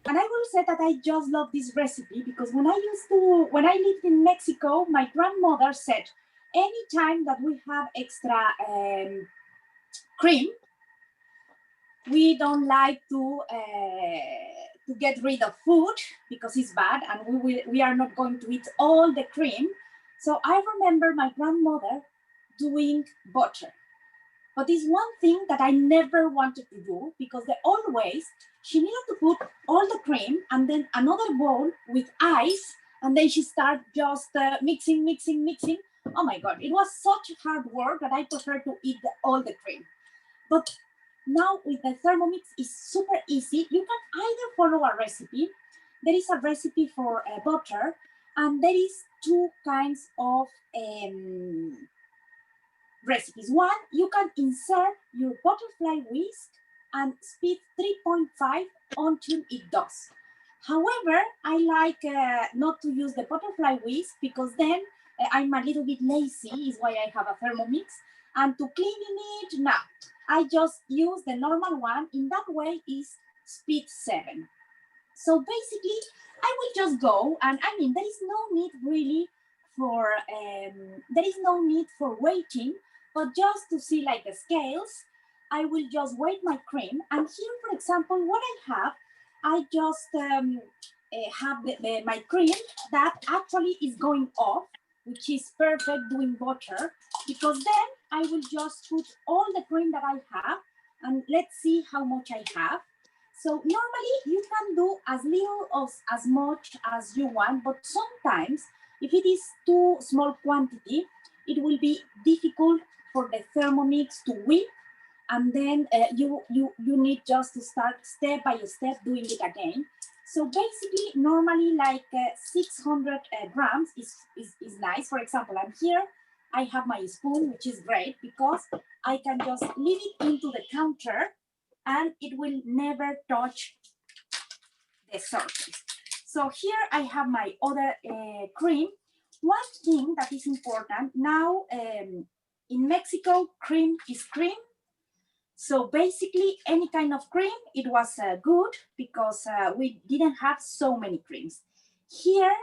And I will say that I just love this recipe because when I lived in Mexico, my grandmother said, anytime that we have extra cream, we don't like to get rid of food because it's bad, and we are not going to eat all the cream. So I remember my grandmother doing butter. But it's one thing that I never wanted to do because always she needed to put all the cream and then another bowl with ice, and then she started just mixing. Oh my God, it was such hard work that I prefer to eat all the cream. But now with the Thermomix, it's super easy. You can either follow a recipe. There is a recipe for butter, and there is two kinds of recipes. One, you can insert your butterfly whisk and speed 3.5 until it does. However, I like not to use the butterfly whisk because then I'm a little bit lazy, is why I have a Thermomix. And to cleaning it, now I just use the normal one. In that way is speed 7. So basically, I will just go, and I mean, there is no need really for waiting, but just to see like the scales, I will just weight my cream. And here, for example, what I just have my cream that actually is going off, which is perfect doing butter, because then I will just put all the cream that I have, and let's see how much I have. So normally you can do as little or as much as you want, but sometimes if it is too small quantity, it will be difficult for the Thermomix to whip, and then you need just to start step by step doing it again. So basically, normally like 600 grams is nice. For example, I'm here, I have my spoon, which is great because I can just leave it into the counter and it will never touch the surface. So here I have my other cream. One thing that is important now, in Mexico, cream is cream. So basically any kind of cream, it was good because we didn't have so many creams. Here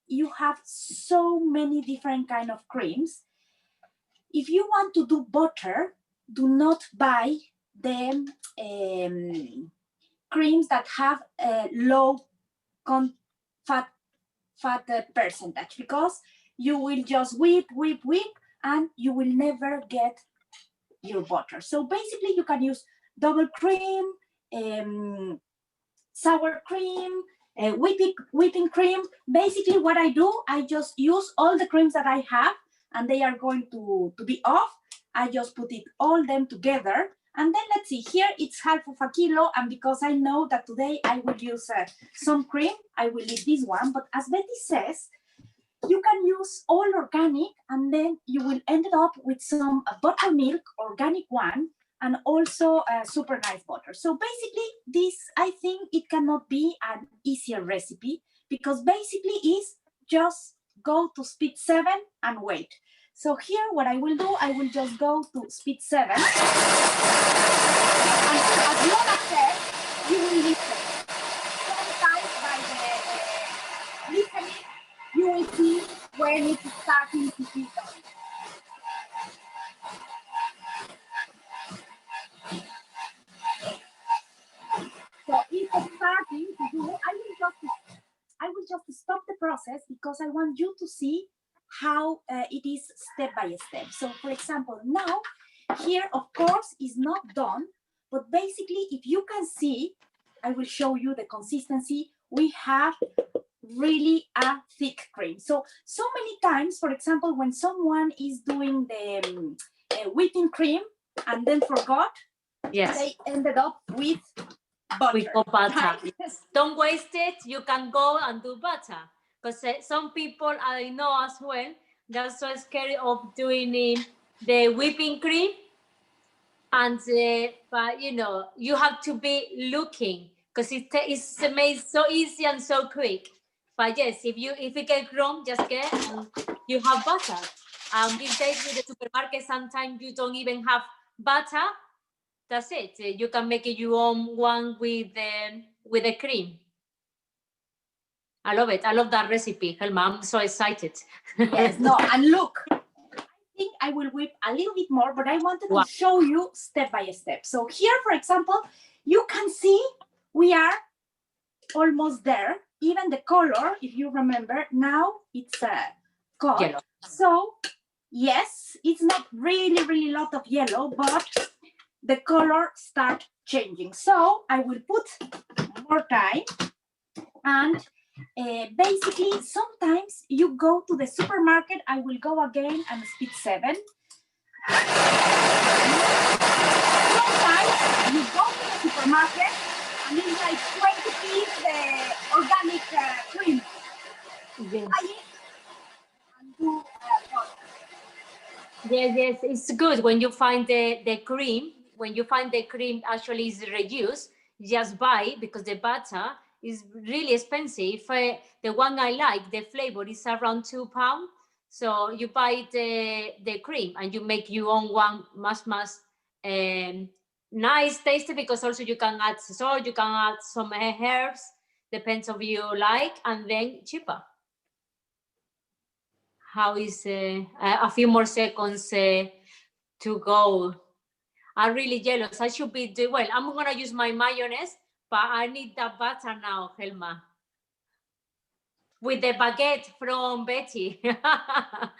you have so many different kind of creams. If you want to do butter, do not buy the creams that have a low fat percentage, because you will just whip, and you will never get your butter. So basically you can use double cream, sour cream, whipping cream. Basically what I do, I just use all the creams that I have and they are going to be off. I just put it all them together. And then let's see, here it's half of a kilo. And because I know that today I will use some cream, I will leave this one. But as Betty says, you can use all organic, and then you will end up with some buttermilk, organic one, and also super nice butter. So basically this, I think it cannot be an easier recipe, because basically is just go to speed 7 and wait. So here what I will do, I will just go to speed 7. And as Lola said, you will listen. Sometimes by the listening, you will see when it's starting to be done. So if it's starting to do, I will just stop the process because I want you to see how it is step by step. So for example, now here, of course, is not done, but basically if you can see, I will show you the consistency. We have really a thick cream. So many times, for example, when someone is doing the whipping cream and then forgot, yes, they ended up with butter. With butter. Right? Don't waste it. You can go and do butter. Because some people I know as well, they're so scared of doing the whipping cream. And but you know, you have to be looking, because it's made so easy and so quick. But yes, if you get wrong, just get you have butter. These days with the supermarket, sometimes you don't even have butter. That's it. You can make it your own one with the cream. I love it. I love that recipe, Helma. I'm so excited. Yes, no, and look, I think I will whip a little bit more, but I wanted to show you step by step. So here, for example, you can see we are almost there. Even the color, if you remember, now it's caught. Yellow. So yes, it's not really lot of yellow, but the color start changing. So I will put more time, and basically sometimes you go to the supermarket. I will go again and speed 7. Sometimes you go to the supermarket and it's like 20 piece organic cream. Yes. And do, Yes, it's good when you find the cream. When you find the cream actually is reduced, just buy, because the butter is really expensive. The one I like, the flavor is around £2. So you buy the cream and you make your own one, much nice, tasty, because also you can add salt, you can add some herbs, depends of you like, and then cheaper. How is a few more seconds to go? I'm really jealous. I should be doing well. I'm gonna use my mayonnaise, but I need that butter now, Helma. With the baguette from Betty. that.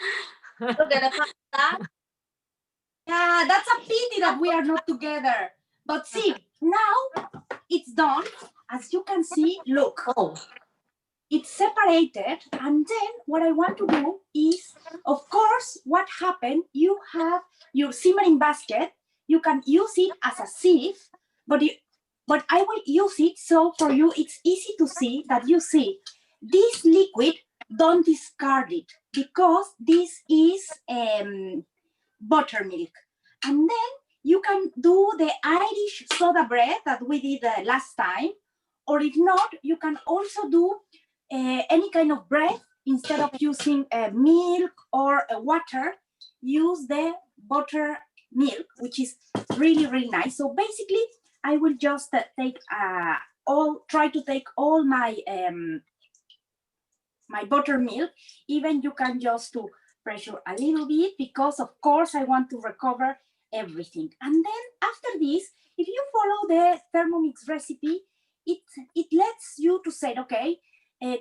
Yeah, that's a pity that we are not together. But see, now it's done. As you can see, look. Oh. It's separated, and then what I want to do is, of course, what happened, you have your simmering basket. You can use it as a sieve, but I will use it so for you it's easy to see that you see this liquid. Don't discard it, because this is buttermilk. And then you can do the Irish soda bread that we did last time, or if not, you can also do any kind of bread. Instead of using milk or water, use the buttermilk, which is really nice. So basically, I will just try to take all my my buttermilk. Even you can just to pressure a little bit, because of course I want to recover everything. And then after this, if you follow the Thermomix recipe, it lets you to say, okay,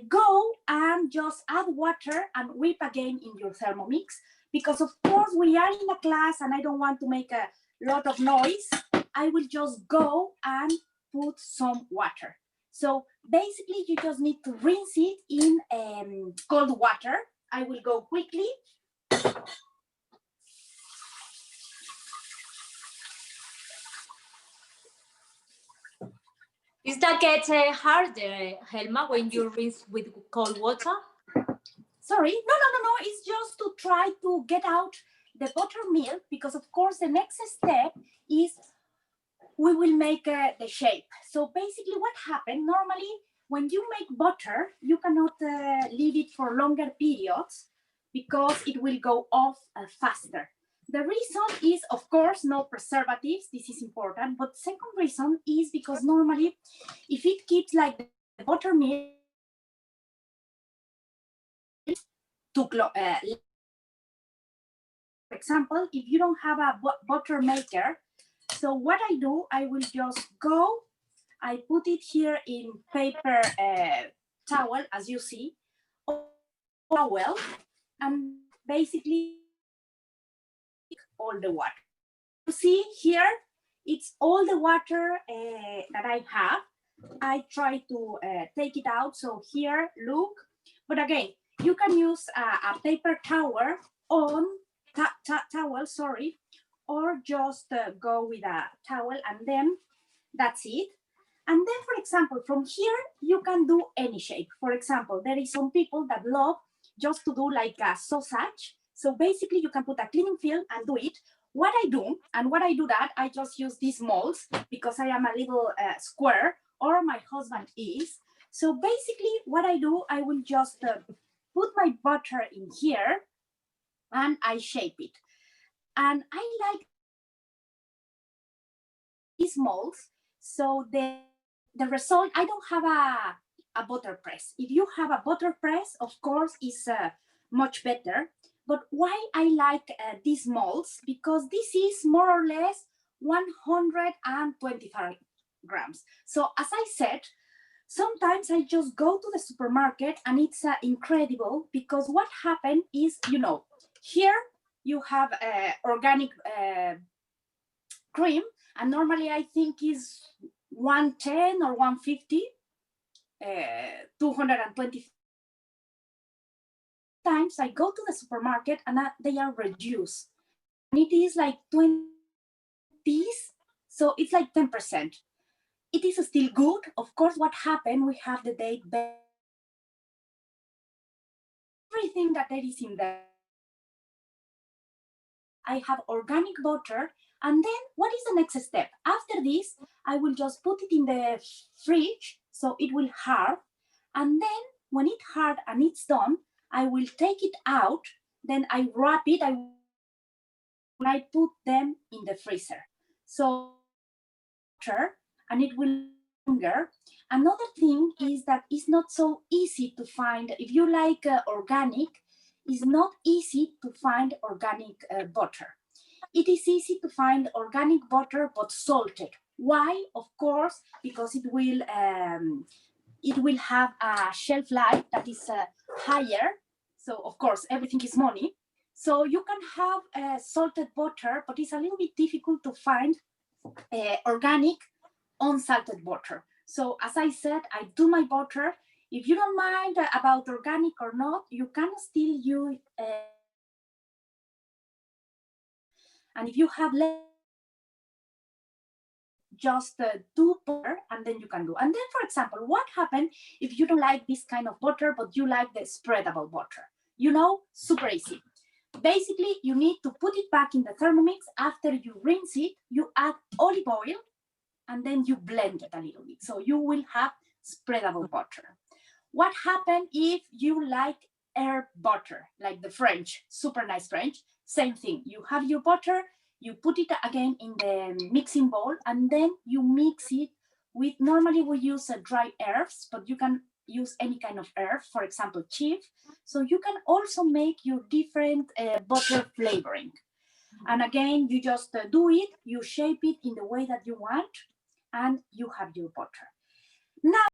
go and just add water and whip again in your Thermomix, because of course we are in a class and I don't want to make a lot of noise. I will just go and put some water. So basically you just need to rinse it in cold water. I will go quickly. Is that get harder, Helma, when you rinse with cold water? Sorry, no. It's just to try to get out the buttermilk, because of course the next step is we will make the shape. So basically what happened, normally when you make butter, you cannot leave it for longer periods, because it will go off faster. The reason is, of course, no preservatives. This is important. But second reason is because normally, if it keeps like the buttermilk to for example, if you don't have a butter maker, so what I do, I will just go, I put it here in paper towel, as you see, towel, and basically all the water. You see here, it's all the water that I have. I try to take it out. So here, look. But again, you can use a paper towel towel, sorry, or just go with a towel, and then that's it. And then, for example, from here, you can do any shape. For example, there is some people that love just to do like a sausage. So basically, you can put a cleaning film and do it. What I do, that, I just use these molds because I am a little square, or my husband is. So basically, what I do, I will just put my butter in here, and I shape it. And I like these molds. So the result, I don't have a butter press. If you have a butter press, of course, is much better. But why I like these molds? Because this is more or less 125 grams. So as I said, sometimes I just go to the supermarket and it's incredible because what happened is, here you have organic cream, and normally I think is 110 or 150, 220 times I go to the supermarket and they are reduced. And it is like 20, so it's like 10%. It is still good. Of course, what happened, we have the date, everything that there is in there. I have organic butter. And then what is the next step? After this, I will just put it in the fridge so it will hard. And then when it hard and it's done, I will take it out. Then I wrap it. I put them in the freezer. So and it will longer. Another thing is that it's not so easy to find. If you like organic, it's not easy to find organic butter. It is easy to find organic butter, but salted. Why? Of course, because it will have a shelf life that is higher. So of course, everything is money. So you can have salted butter, but it's a little bit difficult to find organic unsalted butter. So as I said, I do my butter. If you don't mind about organic or not, you can still use. And if you have less, just do butter, and then you can do. And then, for example, what happens if you don't like this kind of butter, but you like the spreadable butter? Super easy. Basically, you need to put it back in the Thermomix. After you rinse it, you add olive oil, and then you blend it a little bit. So you will have spreadable butter. What happens if you like herb butter, like the French, super nice French? Same thing. You have your butter, you put it again in the mixing bowl, and then you mix it with, normally we use dry herbs, but you can use any kind of herb, for example, chive. So you can also make your different butter flavoring. And again, you just do it, you shape it in the way that you want, and you have your butter. Now,